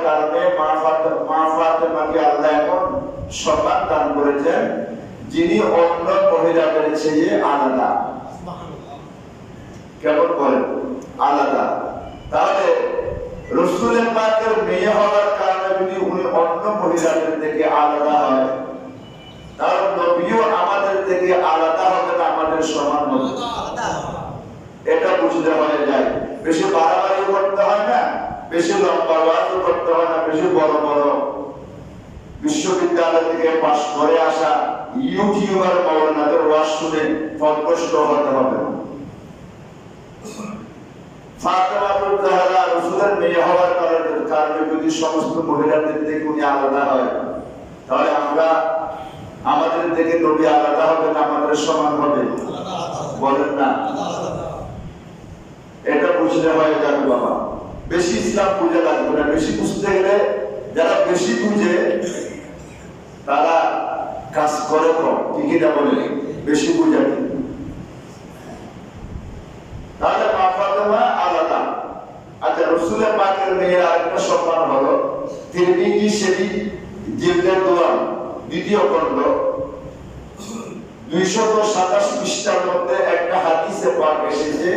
কারণে মা ফাতেমাকে আল্লাহ এমন সম্মান দান করেছেন যিনি অন্য মহিলাদের চেয়ে আলাদা। কেমন করেন আলাদা? তাহলে রাসূলের পাকের মেয়ে হওয়ার কারণে যদি উনি অন্য মহিলাদের থেকে আলাদা হয়, তাহলে নবীও আমাদের থেকে আলাদা হবে না, আমাদের সমান হবে। এটা বুঝতে হয়ে যায়। বেশি বাড়াবাড়ি করতে হয় না, বেশি লম্বা ওয়াজও করতে হয় না, বেশি বড় বড় বিশ্ববিদ্যালয় থেকে পাশ করে আসা ইউটিউবার মাওলানাদের ওয়াজ শুনে ফলপ্রসূ হতে হবে না। ফাতেমাতুল জাহরা রাসূলের মেয়ে হওয়ার কারণে যদি সমস্ত মহিলাদের থেকে উনি আলাদা হয়, তাহলে আমরা আমাদের থেকে নবী আলাদা হবে না, আমাদের সমান হবে? বলেন না? এটা বুঝতে হয় যাবে বাবা। বেশি ইসলাম বুঝে লাগবে না। বেশি বুঝতে গেলে যারা বেশি বুঝে তারা কাজ করে কম, ঠিকই না বলে? বেশি বুঝে তাহলে মা ফাতেমা আলাদা। আচ্ছা, রাসূলের পাকের মেয়ের আরেকটা সম্মান হলো তিরমিজি শরীফ জিলদের দোয়ান দ্বিতীয় খণ্ড 227 পৃষ্ঠার মধ্যে একটা হাদিসে পাক এসেছে।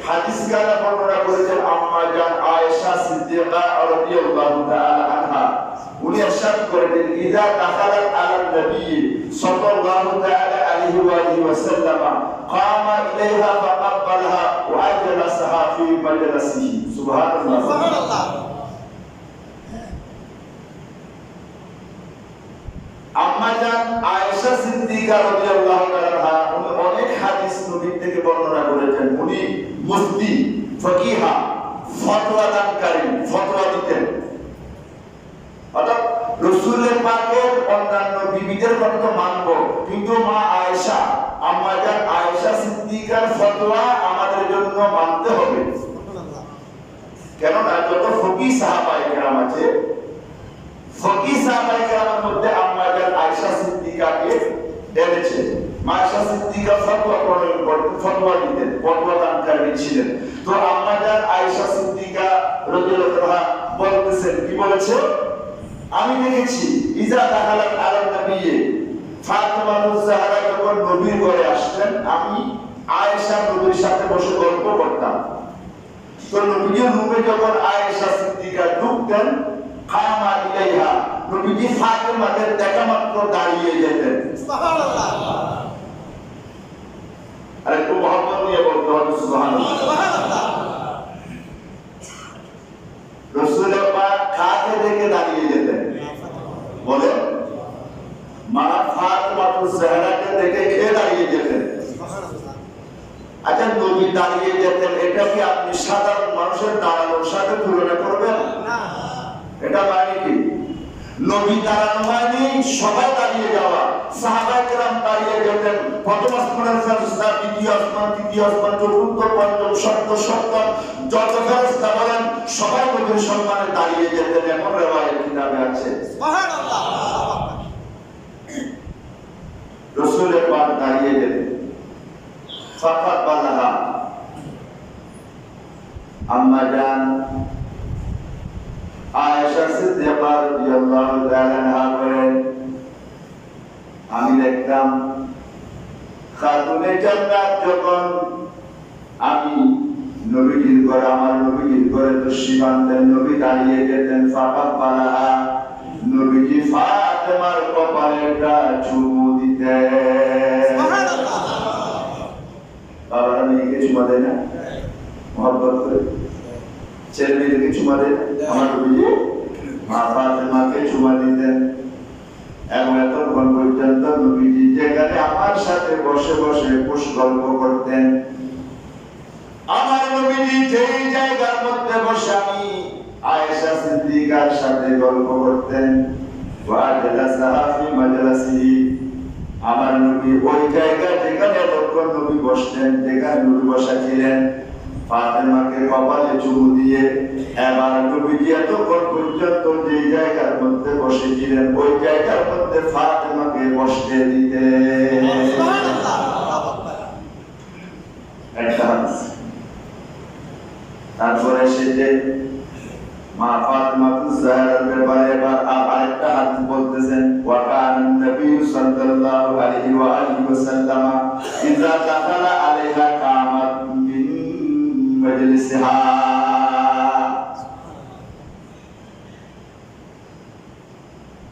হাদিস গানা বর্ণনা করেছেন আম্মা জান আয়েশা সিদ্দিকা রাদিয়াল্লাহু তাআলা আনহা। উনি ইরশাদ করেছেন ইযা দাখালাত আলান নবী সাল্লাল্লাহু তাআলা আলাইহি ওয়া আলিহি ওয়াসাল্লাম কামা ইলাইহা ফাকাব্বালাহা ওয়া আজলাসাহা ফি মাজলিসিহি। সুবহানাল্লাহ, সুবহানাল্লাহ। আম্মা জান আয়েশা সিদ্দিকা রাদিয়াল্লাহু তাআলা উনি অনেক হাদিস নবী থেকে বর্ণনা করেছেন। উনি মুফতি, ফকিহা, ফতোয়া দানকারী, ফতোয়া দিতেন। অর্থাৎ রাসূলের পাকের অন্যান্য বিবিদের কথা তো মানব, কিন্তু মা আয়েশা, আম্মা জান আয়েশা সিদ্দিকার ফতোয়া আমাদের জন্য মানতে হবে। কেননা যত ফকিহ সাহাবায়ে কেরাম আছে, ফকিহ সাহাবায়ে কেরামের মধ্যে আম্মা জান আয়েশা সিদ্দিকাকে এনেছে। মা আয়েশা সিদ্দিকা ফতোয়া প্রণয়ন করতেন, ফতোয়া দিতেন, ফতোয়া দানকারী ছিলেন। তো আম্মা জান আয়েশা সিদ্দিকা রাদিয়াল্লাহু তাআলা বলতেছেন, কি বলেছে? আমি দেখেছি ইজা দাখালাত আলান নবী ফাতেমাতুল জাহরা যখন নবীর ঘরে আসতেন, আমি আয়েশা নবীর সাথে বসে গল্প করতাম। তো নবীর রুমে যখন আয়েশা সিদ্দিকা ঢুকতেন, কামা ইলাইহা, নবীজি ফাতেমাকে দেখা মাত্র দাঁড়িয়ে যেতেন। সুবহানাল্লাহ। আরে একটু মহব্বত নিয়ে বলতে হবে সুবহানাল্লাহ, সুবহানাল্লাহ। রাসূলের পাক কাকে দেখে দাঁড়িয়ে যেতেন? বলেন, মা ফাতেমাতুল জাহরাকে দেখে কে দাঁড়িয়ে যেতেন? সুবহানাল্লাহ। আচ্ছা, নবী দাঁড়িয়ে যেতেন, এটা কি আপনি সাধারণ মানুষের দাঁড়ানোর সাথে তুলনা করবেন? না। এটা মানে কি? নবী দাঁড়ানো মানে সবাই দাঁড়িয়ে যাওয়া। সাহাবায়ে কেরাম দাঁড়িয়ে যেতেন। প্রথম আসমানের ফেরেশতা, দ্বিতীয় আসমান, তৃতীয় আসমান, চতুর্থ, পঞ্চম, ষষ্ঠ, সপ্তম, যত ফেরেশতা বলেন সবাই নবীর সম্মানে দাঁড়িয়ে যেতেন, এমন riwayat কিতাবে আছে। সুবহানাল্লাহ। রাসূলের পাক দাঁড়িয়ে যেতেন। ফাকাব্বালাহা, আম্মা জান আয়েশা সিদ্দিকা রাদিয়াল্লাহু তাআলা আনহা বলেন, আমি দেখতাম খাতুনে জান্নাত যখন আমি নবীজির ঘরে, আমার নবীজির ঘরে তশরিফ আনতেন, নবী দাঁড়িয়ে যেতেন। ফাকাব্বালাহা, নবীজি ফাতেমার কপালে একটা চুমু দিতেন। সুবহানাল্লাহ। বাবারা মেয়েকে চুমা দেয় না? মহব্বত করে ছেলে মেয়েদেরকে চুমা দেয় না? আমার নবীজি মা ফাতেমাকে চুমা দিতেন। এবং এতক্ষণ পর্যন্ত নবীজি যেখানে আমার সাথে বসে বসে গল্প করতেন, আমার নবীজি যেই জায়গার মধ্যে বসে আমি আয়েশা সিদ্দিকার সাথে গল্প করতেন, ওয়াজলাসাহা ফি মাজলিসিহি, আমার নবী ওই জায়গায় যেখানে এতক্ষণ নবী বসতেন, যেখানে নবী বসা ছিলেন, ফাতেমাকে কপালে চুমু দিয়ে এবার নবীজি এতক্ষণ পর্যন্ত যে জায়গার মধ্যে বসেছিলেন ওই জায়গার মধ্যে ফাতেমাকে বসতে দিতেন। তারপরে সে যে মা ফাতিমাতুজ জাহরার ব্যাপারে এবার আরেকটা হাদিস বলতেছেন, ওয়া কানা নবী সাল্লাল্লাহু আলাইহি ওয়া আলিহি ওয়াসাল্লাম ইযা দাখালা আলাইহা কামাত মিন মাজলিসিহা।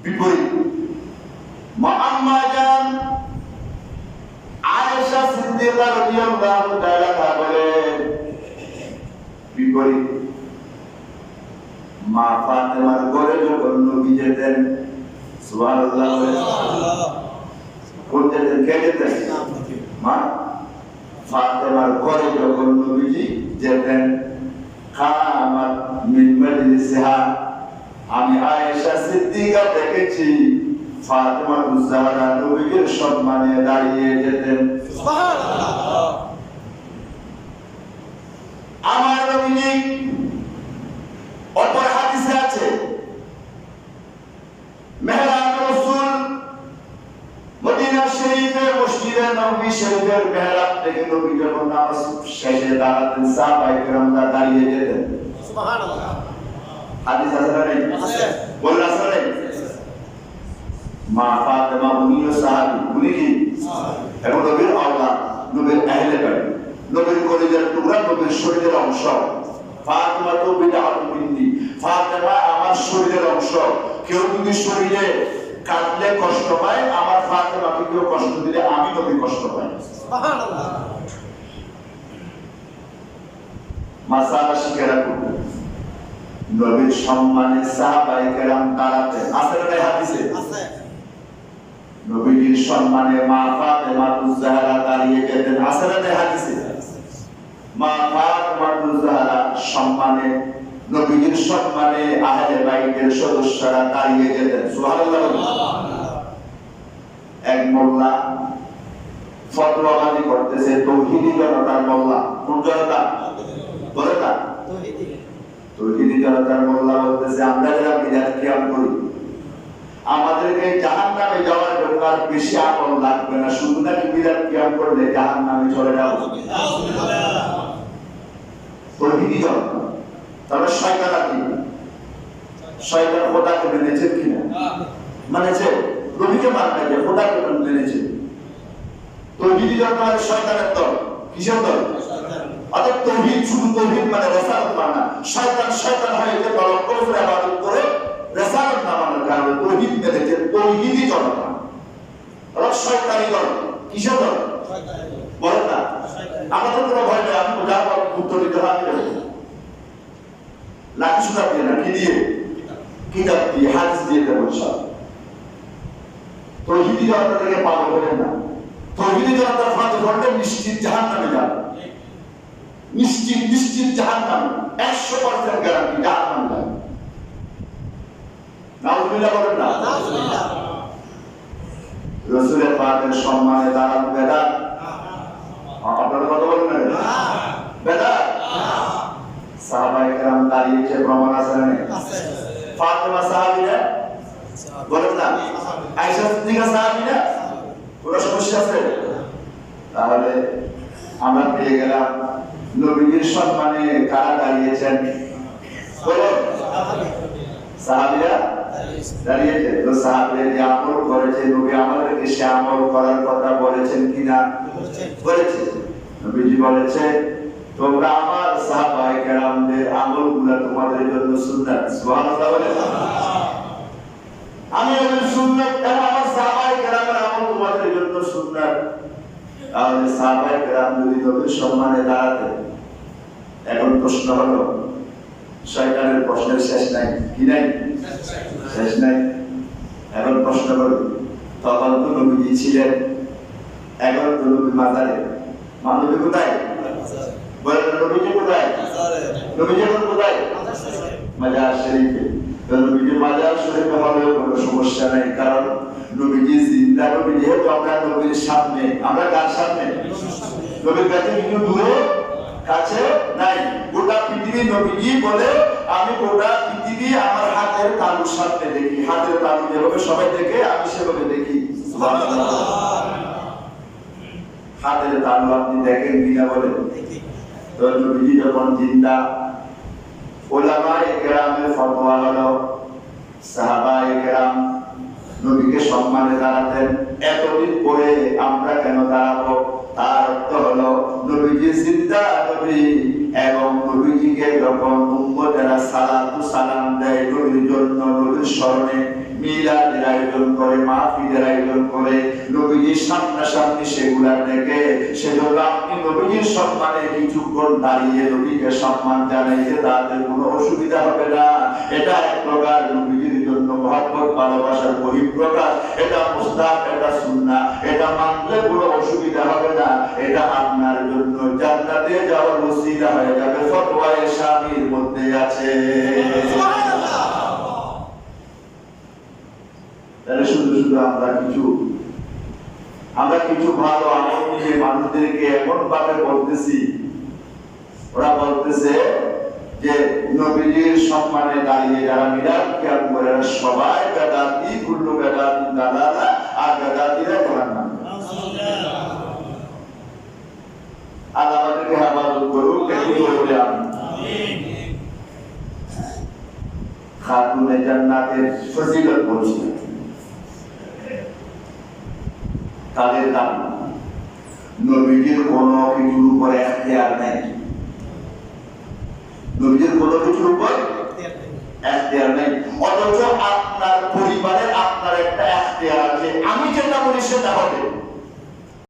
বিপরীত মা আম্মা জান আয়েশা সিদ্দিকা রাদিয়াল্লাহু তাআলা বলেন, বিপরীত মা ফাতেমার ঘরে যখন নবী যেতেন, সুবহানাল্লাহ, কোন যেতেন, কে যেতেন? মা ফাতেমার ঘরে যখন নবীজি যেতেন, কামাত মিন মাজলিসিহা, আমি আয়েশা সিদ্দিকা দেখেছি ফাতেমাতুজ জাহরা নবীর সম্মানে দাঁড়িয়ে যেতেন। সুবহানাল্লাহ। আমার নবীজি অপর হাদিসে আছে, মেহরাব রাসূল মদিনা শরীফে মসজিদে নববী শরীফের মেহরাব থেকে নবী যখন নামাজ শেষে দাঁড়াতেন, সাহাবায়ে কেরামরা দাঁড়িয়ে যেতেন। সুবহানাল্লাহ। হাদিস আছে না? আছে। বলেন আছে না? মা ফাতেমা উনিও সাহাবী, উনি কি সাহাবী, এবং নবীর আওলাদ, নবীর আহলে বাইত, নবীর কলিজার টুকরা, নবীর শরীরের অংশ। ফাতেমা তো বিদআতুন মিন্নি, ফাতেমা আমার শরীরের অংশ। কেউ যদি শরীরে কাটলে কষ্ট পায়, আমার ফাতেমাকে কেউ কষ্ট দিলে আমি নবী কষ্ট পাই। সুবহানাল্লাহ। মাসালা শিখে রাখুন, নবীর সম্মানে সাহাবায়ে কেরাম দাঁড়াতেন। আছে না হাদিসে? আছে। নবীর সম্মানে মা ফাতেমাতুজ জাহরা দাঁড়িয়ে যেতেন। আছে না হাদিসে? মা ফাতেমাতুজ জাহরা সম্মানে, নবীর সম্মানে আহলে বাইতের সদস্যরা দাঁড়িয়ে যেতেন। সুবহানাল্লাহ। এক মোল্লা ফতোয়াবাজি করতেছে, তৌহিদি জনতার মোল্লা। কোন জনতা? বলে না, তৌহিদি জনতার মোল্লা বলতেছে, আমরা যারা বিদআত কিয়াম করি, আমাদেরকে জাহান্নামে যাওয়ার জন্য আর বেশি আমল লাগবে না, শুধু নাকি বিদআত কিয়াম করলে জাহান্নামে চলে যাব। তৌহিদি জনতা। তবে শয়তান কি? শয়তান খোদাকে মেনেছে কিনা? মানেছে। নবীকে মানে যে খোদাকে মেনেছে। তৌহিদি জনতা মানে শয়তানের দল। কিসের দল? অর্থাৎ তৌহিদ শুধু তৌহিদ মানে রিসালাত মানা। শয়তান শয়তান হয়ে যে তলব করে ইবাদত করে রিসালাত না মানার কারণে তৌহিদ মেনেছে তৌহিদি জনতা। আর শয়তানি দল। কিসের দল? শয়তানি দল। বলেন না, আমাদের কোনো ভয় নেই, আমি যা উত্তর দিতে হবে লাঠি সুতা দিয়ে না, কি দিয়ে? কিতাব দিয়ে, হাদিস দিয়ে দেবো সব। তৌহিদি জনতা থেকে পাগল হলেন না। তৌহিদি জনতার ফাঁদে পড়লে নিশ্চিত জাহান্নামে যাবে। নিশ্চিত নিশ্চিত জাহান্নামে, 100% গ্যারান্টি জাহান্নামে যাবে। নাউযুবিল্লাহ বলেন না। নাউযুবিল্লাহ। রাসূলের পাকের সম্মানে দাঁড়ান বেদাত। আপনারা কথা বলেন না? বেদাত। সাহাবায়ে কেরাম দাঁড়িয়েছে, প্রমাণ আছে না? আছে। ফাতেমা সাহাবী না? বলেন না। আয়েশা সিদ্দিকা সাহাবী না? কোনো সমস্যা আছে? তাহলে আমরা পেয়ে গেলাম নবীর সম্মানে কারা দাঁড়িয়েছেন? বলেন। সাহাবীরা দাঁড়িয়েছে। তো সাহাবীরা যে আমল করেছে, নবী আমাদেরকে সে আমল করার কথা বলেছেন কিনা? বলেছে। নবীজি বলেছে, তোমরা আমার সাহাবায়ে কেরামদের আমলগুলো তোমাদের জন্য সুন্নাত। সুবহানাল্লাহ বলেন। আমি নবীর সুন্নাত এবং আমার সাহাবায়ে কেরামের আমল তোমাদের জন্য সুন্নাত। তাহলে সাহাবায়ে কেরাম যদি নবীর সম্মানে দাঁড়াতেন, এখন প্রশ্ন হলো, শয়তানের প্রশ্নের শেষ নাই, কি নাই? শেষ নাই। এখন প্রশ্ন হলো, তখন তো নবীজি ছিলেন, এখন তো নবী মাজারে। নবী কোথায়? বলেন, নবীজি কোথায়? নবীজি এখন কোথায়? মাজার শরীফে। তো নবীজি মাজার শরীফে হলেও কোনো সমস্যা নাই, কারণ নবীজি জিন্দা। নবী যেহেতু আমরা নবীর সামনে, আমরা কার সামনে? নবীর কাছে কিন্তু দূরে কাছে নাই। গোটা পৃথিবী নবীজি বলে, আমি গোটা পৃথিবী আমার হাতের তালুর সামনে দেখি। হাতের তালু যেভাবে সবাই দেখে, আমি সেভাবে দেখি। হাতের তালু আপনি দেখেন কিনা বলেন? তো নবীজি যখন জিন্দা, উলামায়ে কেরামের ফতোয়া হলো সাহাবায়ে কেরাম নবীকে সম্মানে দাঁড়াতেন, এতদিন পরে আমরা কেন দাঁড়াবো? তার অর্থ হলো নবীজি জিন্দা নবী, এবং নবীজিকে যখন উম্মতেরা সালাতু সালাম দেয় নবীর জন্য, নবীর স্মরণে মিলাদের আয়োজন করে, মাহফিলের আয়োজন করে, নবীজির সামনাসামনি সেগুলা দেখে, সেজন্য আপনি নবীজির সম্মানে কিছুক্ষণ দাঁড়িয়ে নবীকে সম্মান জানাইতে তাদের কোনো অসুবিধা হবে না। এটা এক প্রকার নবীজির জন্য মহব্বত ভালোবাসার বহিঃপ্রকাশ, এটা মুস্তাহাব, এটা সুন্নাহ, এটা মানলে কোনো অসুবিধা হবে না। এটা আপনার জন্য জান্নাতে যাওয়ার ওসিলা হয়ে যাবে, ফতোয়ায়ে শাফির মধ্যে আছে। তাহলে শুধু শুধু আমরা কিছু ভালো আমল নিয়ে মানুষদেরকে এমন ভাবে বলতেছি, ওরা বলতেছে যে নবীজির সম্মানে দাঁড়িয়ে যারা মিলাদ কিয়াম করে সবাই বেদাতি, কুল্লু বেদাতিন দালালা, আর বেদাতিরা জাহান্নামে। আল্লাহ আমাদেরকে হেফাজত করুক, একটু বলে আমিন। খাতুনে জান্নাতের ফজিলত বলছি, তাদের দাম নবীজির কোনো কিছুর উপর এখতিয়ার নেই, নবীজির কোনো কিছুর উপর এখতিয়ার নেই। অথচ আপনার পরিবারের আপনার একটা এখতিয়ার আছে, আমি যেটা বলি সেটা হবে।